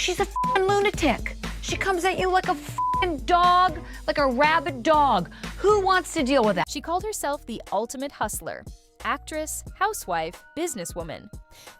She's a f***ing lunatic. She comes at you like a f***ing dog, like a rabid dog. Who wants to deal with that? She called herself the ultimate hustler. Actress, housewife, businesswoman.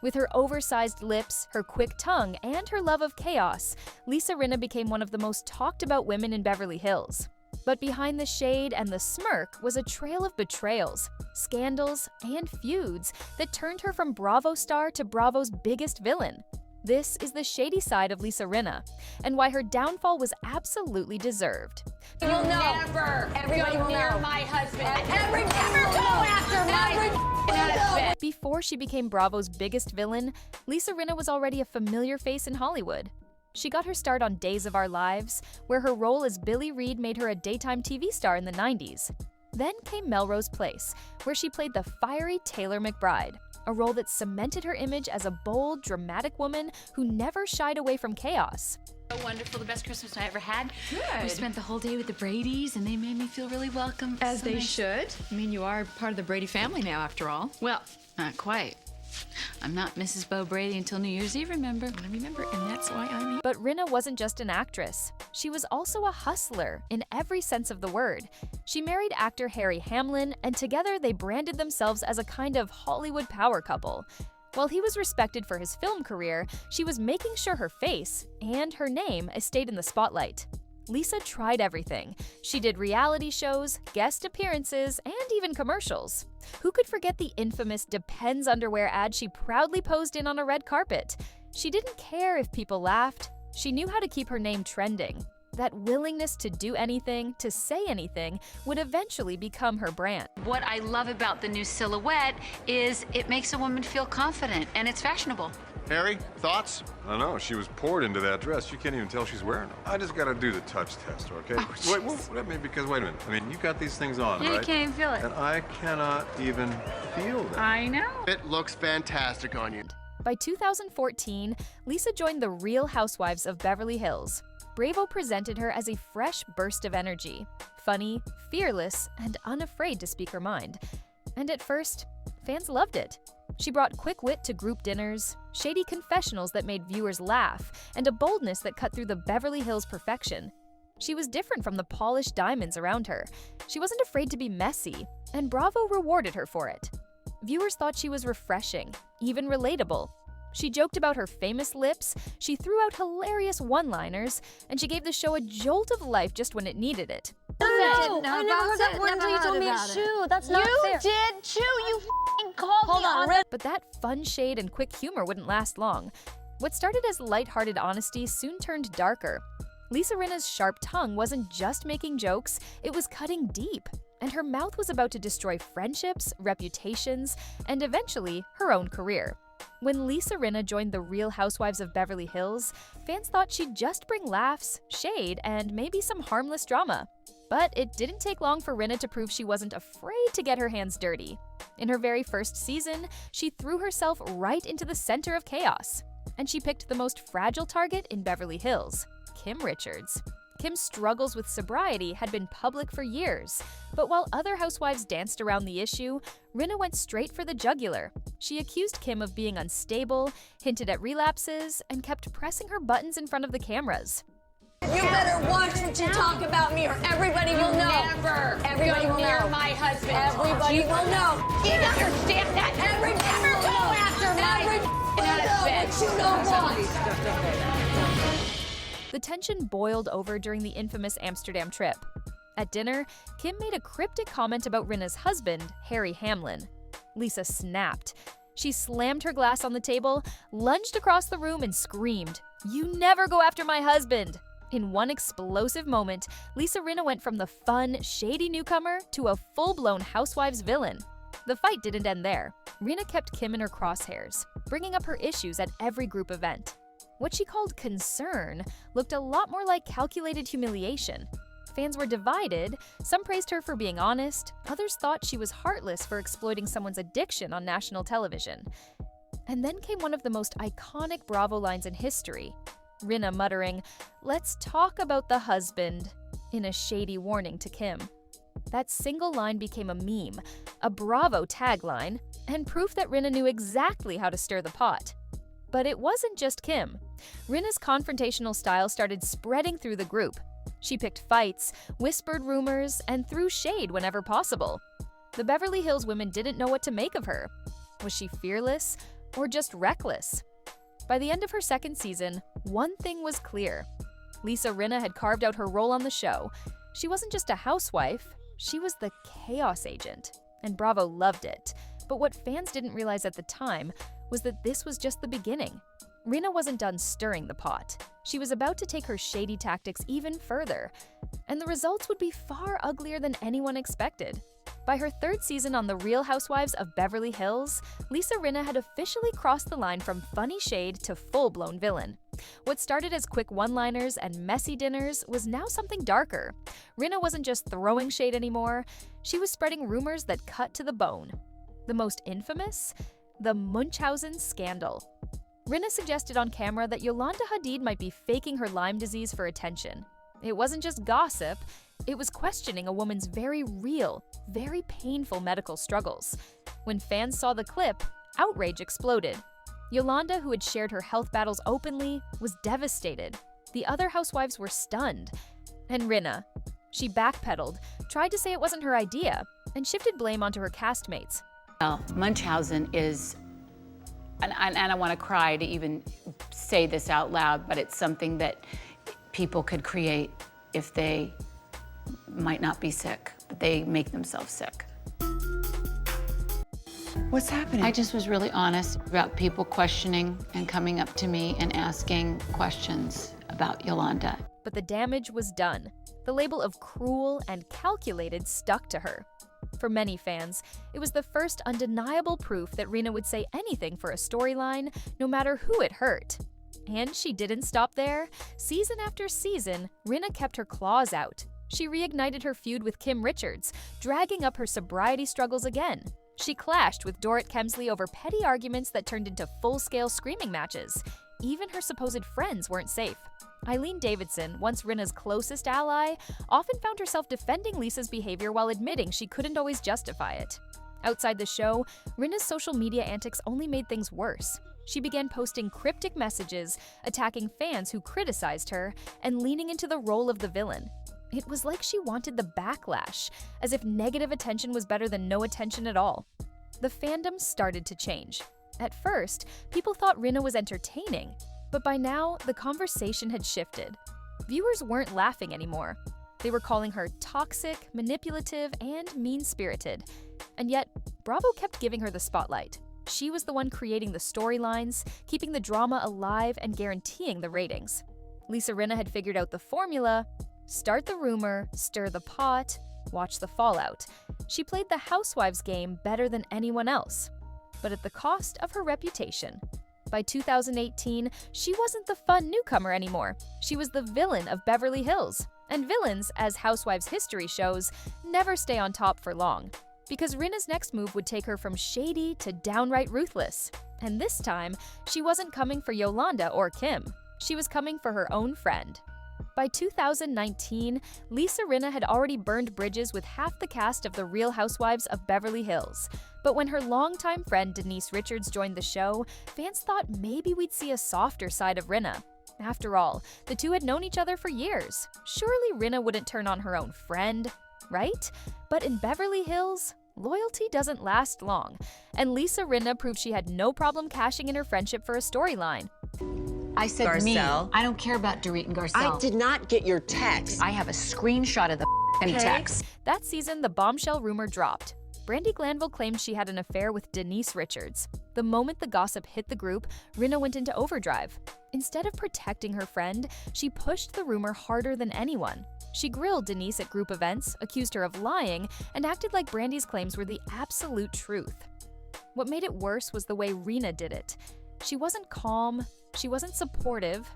With her oversized lips, her quick tongue, and her love of chaos, Lisa Rinna became one of the most talked about women in Beverly Hills. But behind the shade and the smirk was a trail of betrayals, scandals, and feuds that turned her from Bravo star to Bravo's biggest villain. This is the shady side of Lisa Rinna, and why her downfall was absolutely deserved. You'll know. Never Everybody go will near know. my husband. Everybody Never will go know. after my husband. Before she became Bravo's biggest villain, Lisa Rinna was already a familiar face in Hollywood. She got her start on Days of Our Lives, where her role as Billie Reed made her a daytime TV star in the 90s. Then came Melrose Place, where she played the fiery Taylor McBride, a role that cemented her image as a bold, dramatic woman who never shied away from chaos. So wonderful, the best Christmas I ever had. Good. We spent the whole day with the Bradys, and they made me feel really welcome. As So they nice. should. I mean, you are part of the Brady family now, after all. Well, not quite. I'm not Mrs. Bo Brady until New Year's Eve, remember? I remember, and that's why I'm here. But Rinna wasn't just an actress. She was also a hustler in every sense of the word. She married actor Harry Hamlin, and together they branded themselves as a kind of Hollywood power couple. While he was respected for his film career, she was making sure her face and her name stayed in the spotlight. Lisa tried everything. She did reality shows, guest appearances, and even commercials. Who could forget the infamous Depends underwear ad she proudly posed in on a red carpet? She didn't care if people laughed. She knew how to keep her name trending. That willingness to do anything, to say anything, would eventually become her brand. What I love about the new silhouette is it makes a woman feel confident, and it's fashionable. Harry, thoughts? I don't know. She was poured into that dress. You can't even tell she's wearing them. I just got to do the touch test, okay? Wait, wait a minute. I mean, you got these things on, Yeah, right? you can't even feel it. And I cannot even feel them. I know. It looks fantastic on you. By 2014, Lisa joined the Real Housewives of Beverly Hills. Bravo presented her as a fresh burst of energy, funny, fearless, and unafraid to speak her mind. And at first, fans loved it. She brought quick wit to group dinners, shady confessionals that made viewers laugh, and a boldness that cut through the Beverly Hills perfection. She was different from the polished diamonds around her. She wasn't afraid to be messy, and Bravo rewarded her for it. Viewers thought she was refreshing, even relatable. She joked about her famous lips, she threw out hilarious one-liners, and she gave the show a jolt of life just when it needed it. No, I never heard that word until you told me it's Chew. That's not fair. You did, Chew. You f***ing called Hold me on, on Rin. But that fun shade and quick humor wouldn't last long. What started as lighthearted honesty soon turned darker. Lisa Rinna's sharp tongue wasn't just making jokes, it was cutting deep. And her mouth was about to destroy friendships, reputations, and eventually her own career. When Lisa Rinna joined the Real Housewives of Beverly Hills, fans thought she'd just bring laughs, shade, and maybe some harmless drama. But it didn't take long for Rinna to prove she wasn't afraid to get her hands dirty. In her very first season, she threw herself right into the center of chaos. And she picked the most fragile target in Beverly Hills, Kim Richards. Kim's struggles with sobriety had been public for years, but while other housewives danced around the issue, Rinna went straight for the jugular. She accused Kim of being unstable, hinted at relapses, and kept pressing her buttons in front of the cameras. You better watch what you talk about me, or everybody will know. Never Everybody go will near know. my husband. Everybody will know. You understand that? Everybody Never will go know. after my husband. But you don't want. The tension boiled over during the infamous Amsterdam trip. At dinner, Kim made a cryptic comment about Rinna's husband, Harry Hamlin. Lisa snapped. She slammed her glass on the table, lunged across the room, and screamed, "You never go after my husband!" In one explosive moment, Lisa Rinna went from the fun, shady newcomer to a full-blown Housewives villain. The fight didn't end there. Rinna kept Kim in her crosshairs, bringing up her issues at every group event. What she called concern looked a lot more like calculated humiliation. Fans were divided. Some praised her for being honest. Others thought she was heartless for exploiting someone's addiction on national television. And then came one of the most iconic Bravo lines in history. Rinna muttering, "Let's talk about the husband," in a shady warning to Kim. That single line became a meme, a Bravo tagline, and proof that Rinna knew exactly how to stir the pot. But it wasn't just Kim. Rinna's confrontational style started spreading through the group. She picked fights, whispered rumors, and threw shade whenever possible. The Beverly Hills women didn't know what to make of her. Was she fearless or just reckless? By the end of her second season, one thing was clear. Lisa Rinna had carved out her role on the show. She wasn't just a housewife, she was the chaos agent. And Bravo loved it. But what fans didn't realize at the time was that this was just the beginning. Rinna wasn't done stirring the pot. She was about to take her shady tactics even further. And the results would be far uglier than anyone expected. By her third season on The Real Housewives of Beverly Hills, Lisa Rinna had officially crossed the line from funny shade to full-blown villain. What started as quick one-liners and messy dinners was now something darker. Rinna wasn't just throwing shade anymore, she was spreading rumors that cut to the bone. The most infamous? The Munchausen scandal. Rinna suggested on camera that Yolanda Hadid might be faking her Lyme disease for attention. It wasn't just gossip, it was questioning a woman's very real, very painful medical struggles. When fans saw the clip, outrage exploded. Yolanda, who had shared her health battles openly, was devastated. The other housewives were stunned. And Rinna. She backpedaled, tried to say it wasn't her idea, and shifted blame onto her castmates. Well, Munchausen is, and I want to cry to even say this out loud, but it's something that people could create if they might not be sick, but they make themselves sick. What's happening? I just was really honest about people questioning and coming up to me and asking questions about Yolanda. But the damage was done. The label of cruel and calculated stuck to her. For many fans, it was the first undeniable proof that Rinna would say anything for a storyline, no matter who it hurt. And she didn't stop there. Season after season, Rinna kept her claws out. She reignited her feud with Kim Richards, dragging up her sobriety struggles again. She clashed with Dorrit Kemsley over petty arguments that turned into full-scale screaming matches. Even her supposed friends weren't safe. Eileen Davidson, once Rinna's closest ally, often found herself defending Lisa's behavior while admitting she couldn't always justify it. Outside the show, Rinna's social media antics only made things worse. She began posting cryptic messages, attacking fans who criticized her, and leaning into the role of the villain. It was like she wanted the backlash, as if negative attention was better than no attention at all. The fandom started to change. At first, people thought Rinna was entertaining, but by now, the conversation had shifted. Viewers weren't laughing anymore. They were calling her toxic, manipulative, and mean-spirited. And yet, Bravo kept giving her the spotlight. She was the one creating the storylines, keeping the drama alive, and guaranteeing the ratings. Lisa Rinna had figured out the formula: start the rumor, stir the pot, watch the fallout. She played the Housewives game better than anyone else, but at the cost of her reputation. By 2018, she wasn't the fun newcomer anymore. She was the villain of Beverly Hills. And villains, as Housewives history shows, never stay on top for long. Because Rinna's next move would take her from shady to downright ruthless. And this time, she wasn't coming for Yolanda or Kim. She was coming for her own friend. By 2019, Lisa Rinna had already burned bridges with half the cast of The Real Housewives of Beverly Hills. But when her longtime friend Denise Richards joined the show, fans thought maybe we'd see a softer side of Rinna. After all, the two had known each other for years. Surely Rinna wouldn't turn on her own friend, right? But in Beverly Hills, loyalty doesn't last long, and Lisa Rinna proved she had no problem cashing in her friendship for a storyline. I said Garcelle. me. I don't care about Dorit and Garcelle. I did not get your text. I have a screenshot of the text. That season, the bombshell rumor dropped. Brandi Glanville claimed she had an affair with Denise Richards. The moment the gossip hit the group, Rinna went into overdrive. Instead of protecting her friend, she pushed the rumor harder than anyone. She grilled Denise at group events, accused her of lying, and acted like Brandi's claims were the absolute truth. What made it worse was the way Rinna did it. She wasn't calm, she wasn't supportive,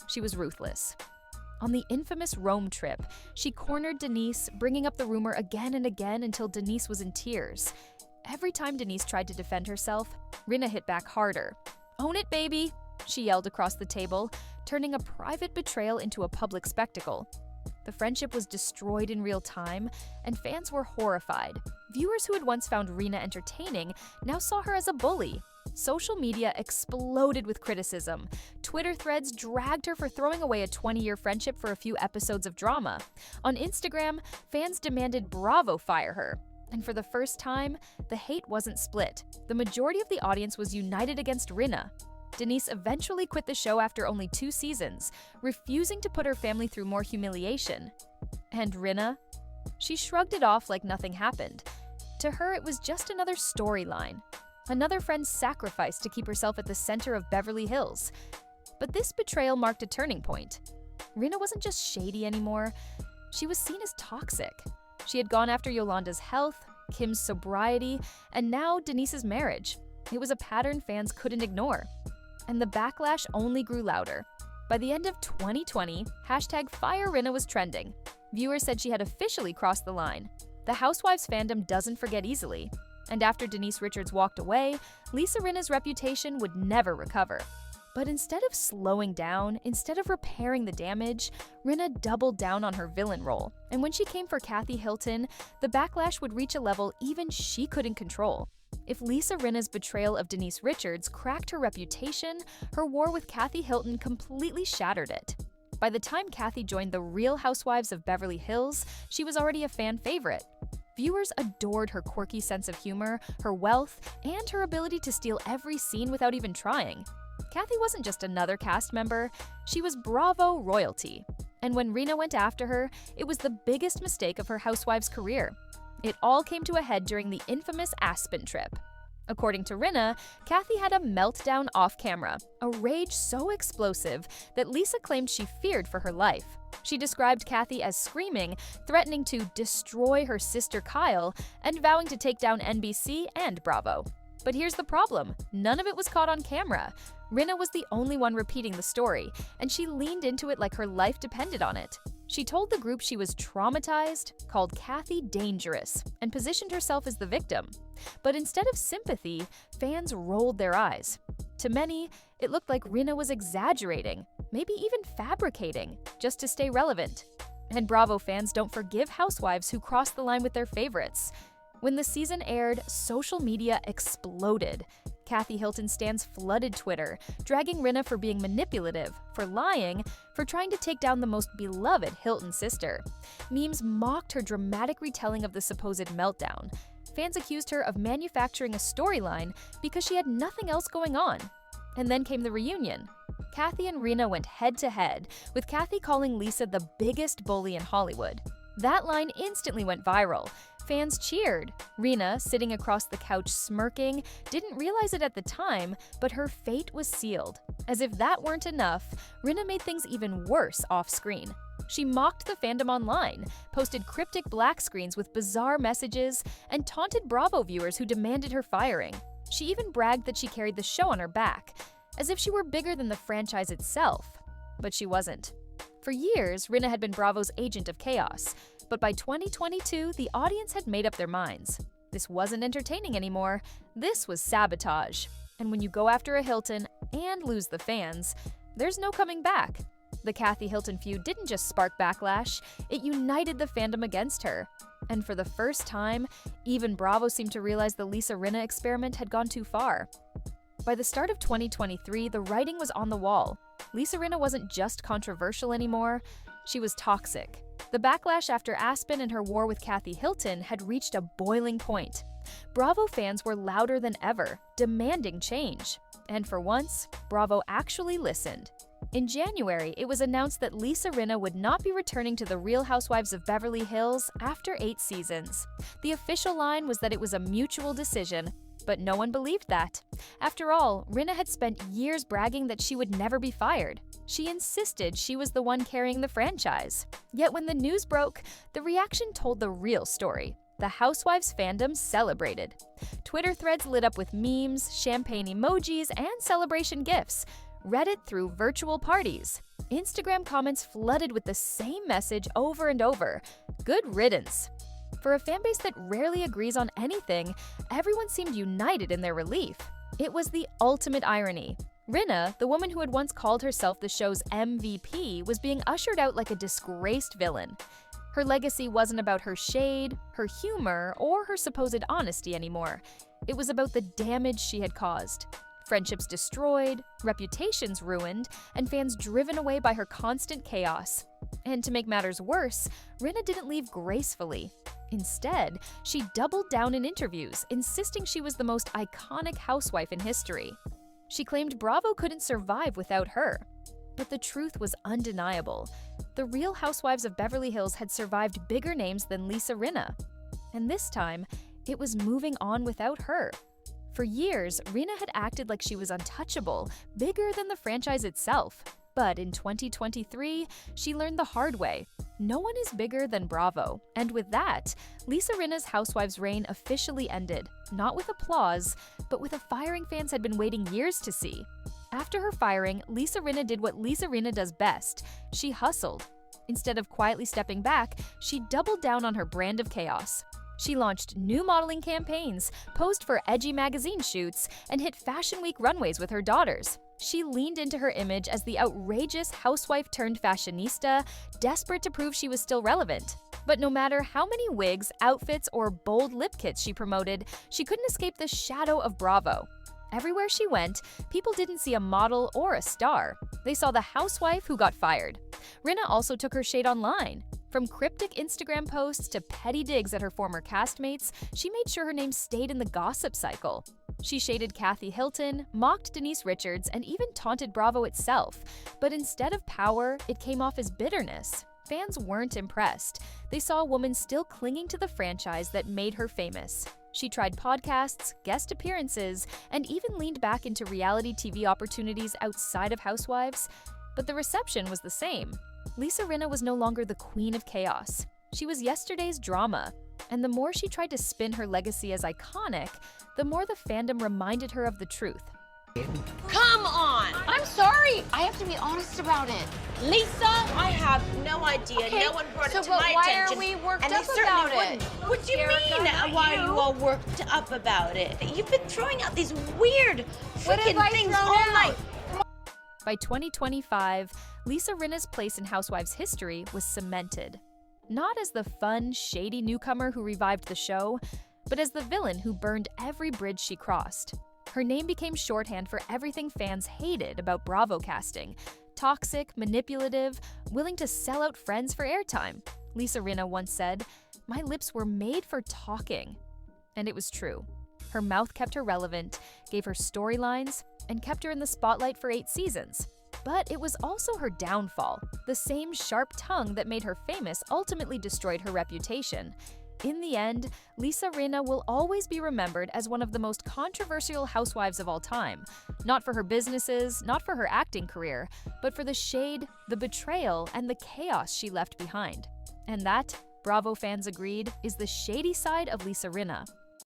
she was ruthless. On the infamous Rome trip, she cornered Denise, bringing up the rumor again and again until Denise was in tears. Every time Denise tried to defend herself, Rinna hit back harder. "Own it, baby," she yelled across the table, turning a private betrayal into a public spectacle. The friendship was destroyed in real time, and fans were horrified. Viewers who had once found Rinna entertaining now saw her as a bully. Social media exploded with criticism. Twitter threads dragged her for throwing away a 20-year friendship for a few episodes of drama. On Instagram, fans demanded Bravo fire her. And for the first time, the hate wasn't split. The majority of the audience was united against Rinna. Denise eventually quit the show after only 2 seasons, refusing to put her family through more humiliation. And Rinna? She shrugged it off like nothing happened. To her, it was just another storyline. Another friend's sacrifice to keep herself at the center of Beverly Hills. But this betrayal marked a turning point. Rinna wasn't just shady anymore. She was seen as toxic. She had gone after Yolanda's health, Kim's sobriety, and now Denise's marriage. It was a pattern fans couldn't ignore. And the backlash only grew louder. By the end of 2020, #FireRinna was trending. Viewers said she had officially crossed the line. The Housewives fandom doesn't forget easily. And after Denise Richards walked away, Lisa Rinna's reputation would never recover. But instead of slowing down, instead of repairing the damage, Rinna doubled down on her villain role. And when she came for Kathy Hilton, the backlash would reach a level even she couldn't control. If Lisa Rinna's betrayal of Denise Richards cracked her reputation, her war with Kathy Hilton completely shattered it. By the time Kathy joined the Real Housewives of Beverly Hills, she was already a fan favorite. Viewers adored her quirky sense of humor, her wealth, and her ability to steal every scene without even trying. Kathy wasn't just another cast member, she was Bravo royalty. And when Rinna went after her, it was the biggest mistake of her Housewives career. It all came to a head during the infamous Aspen trip. According to Rinna, Kathy had a meltdown off camera, a rage so explosive that Lisa claimed she feared for her life. She described Kathy as screaming, threatening to destroy her sister Kyle, and vowing to take down NBC and Bravo. But here's the problem, none of it was caught on camera. Rinna was the only one repeating the story, and she leaned into it like her life depended on it. She told the group she was traumatized, called Kathy dangerous, and positioned herself as the victim. But instead of sympathy, fans rolled their eyes. To many, it looked like Rinna was exaggerating, maybe even fabricating, just to stay relevant. And Bravo fans don't forgive housewives who cross the line with their favorites. When the season aired, social media exploded. Kathy Hilton stans flooded Twitter, dragging Rinna for being manipulative, for lying, for trying to take down the most beloved Hilton sister. Memes mocked her dramatic retelling of the supposed meltdown. Fans accused her of manufacturing a storyline because she had nothing else going on. And then came the reunion. Kathy and Rinna went head-to-head, with Kathy calling Lisa the biggest bully in Hollywood. That line instantly went viral. Fans cheered. Rinna, sitting across the couch smirking, didn't realize it at the time, but her fate was sealed. As if that weren't enough, Rinna made things even worse off-screen. She mocked the fandom online, posted cryptic black screens with bizarre messages, and taunted Bravo viewers who demanded her firing. She even bragged that she carried the show on her back, as if she were bigger than the franchise itself. But she wasn't. For years, Rinna had been Bravo's agent of chaos. But by 2022, the audience had made up their minds. This wasn't entertaining anymore. This was sabotage. And when you go after a Hilton and lose the fans, there's no coming back. The Kathy Hilton feud didn't just spark backlash, it united the fandom against her. And for the first time, even Bravo seemed to realize the Lisa Rinna experiment had gone too far. By the start of 2023, the writing was on the wall. Lisa Rinna wasn't just controversial anymore, she was toxic. The backlash after Aspen and her war with Kathy Hilton had reached a boiling point. Bravo fans were louder than ever, demanding change. And for once, Bravo actually listened. In January, it was announced that Lisa Rinna would not be returning to the Real Housewives of Beverly Hills after 8 seasons. The official line was that it was a mutual decision, but no one believed that. After all, Rinna had spent years bragging that she would never be fired. She insisted she was the one carrying the franchise. Yet when the news broke, the reaction told the real story. The Housewives fandom celebrated. Twitter threads lit up with memes, champagne emojis, and celebration gifts. Reddit threw virtual parties. Instagram comments flooded with the same message over and over. Good riddance. For a fanbase that rarely agrees on anything, everyone seemed united in their relief. It was the ultimate irony. Rinna, the woman who had once called herself the show's MVP, was being ushered out like a disgraced villain. Her legacy wasn't about her shade, her humor, or her supposed honesty anymore. It was about the damage she had caused. Friendships destroyed, reputations ruined, and fans driven away by her constant chaos. And to make matters worse, Rinna didn't leave gracefully. Instead, she doubled down in interviews, insisting she was the most iconic housewife in history. She claimed Bravo couldn't survive without her. But the truth was undeniable. The Real Housewives of Beverly Hills had survived bigger names than Lisa Rinna. And this time, it was moving on without her. For years, Rinna had acted like she was untouchable, bigger than the franchise itself. But in 2023, she learned the hard way. No one is bigger than Bravo. And with that, Lisa Rinna's Housewives reign officially ended, not with applause, but with a firing fans had been waiting years to see. After her firing, Lisa Rinna did what Lisa Rinna does best. She hustled. Instead of quietly stepping back, she doubled down on her brand of chaos. She launched new modeling campaigns, posed for edgy magazine shoots, and hit Fashion Week runways with her daughters. She leaned into her image as the outrageous housewife-turned-fashionista, desperate to prove she was still relevant. But no matter how many wigs, outfits, or bold lip kits she promoted, she couldn't escape the shadow of Bravo. Everywhere she went, people didn't see a model or a star. They saw the housewife who got fired. Rinna also took her shade online. From cryptic Instagram posts to petty digs at her former castmates, she made sure her name stayed in the gossip cycle. She shaded Kathy Hilton, mocked Denise Richards, and even taunted Bravo itself. But instead of power, it came off as bitterness. Fans weren't impressed. They saw a woman still clinging to the franchise that made her famous. She tried podcasts, guest appearances, and even leaned back into reality TV opportunities outside of Housewives. But the reception was the same. Lisa Rinna was no longer the queen of chaos. She was yesterday's drama. And the more she tried to spin her legacy as iconic, the more the fandom reminded her of the truth. Come on! I'm sorry. I have to be honest about it. Lisa, I have no idea. Okay, No one brought so it to but my why attention. are we worked and up they certainly about wouldn't. it? What do you Erica, mean? not Why you. are you all worked up about it? You've been throwing out these weird What have freaking I things thrown all out? night. By 2025, Lisa Rinna's place in Housewives history was cemented. Not as the fun, shady newcomer who revived the show, but as the villain who burned every bridge she crossed. Her name became shorthand for everything fans hated about Bravo casting. Toxic, manipulative, willing to sell out friends for airtime. Lisa Rinna once said, "My lips were made for talking." And it was true. Her mouth kept her relevant, gave her storylines, and kept her in the spotlight for 8 seasons. But it was also her downfall. The same sharp tongue that made her famous ultimately destroyed her reputation. In the end, Lisa Rinna will always be remembered as one of the most controversial housewives of all time. Not for her businesses, not for her acting career, but for the shade, the betrayal, and the chaos she left behind. And that, Bravo fans agreed, is the shady side of Lisa Rinna.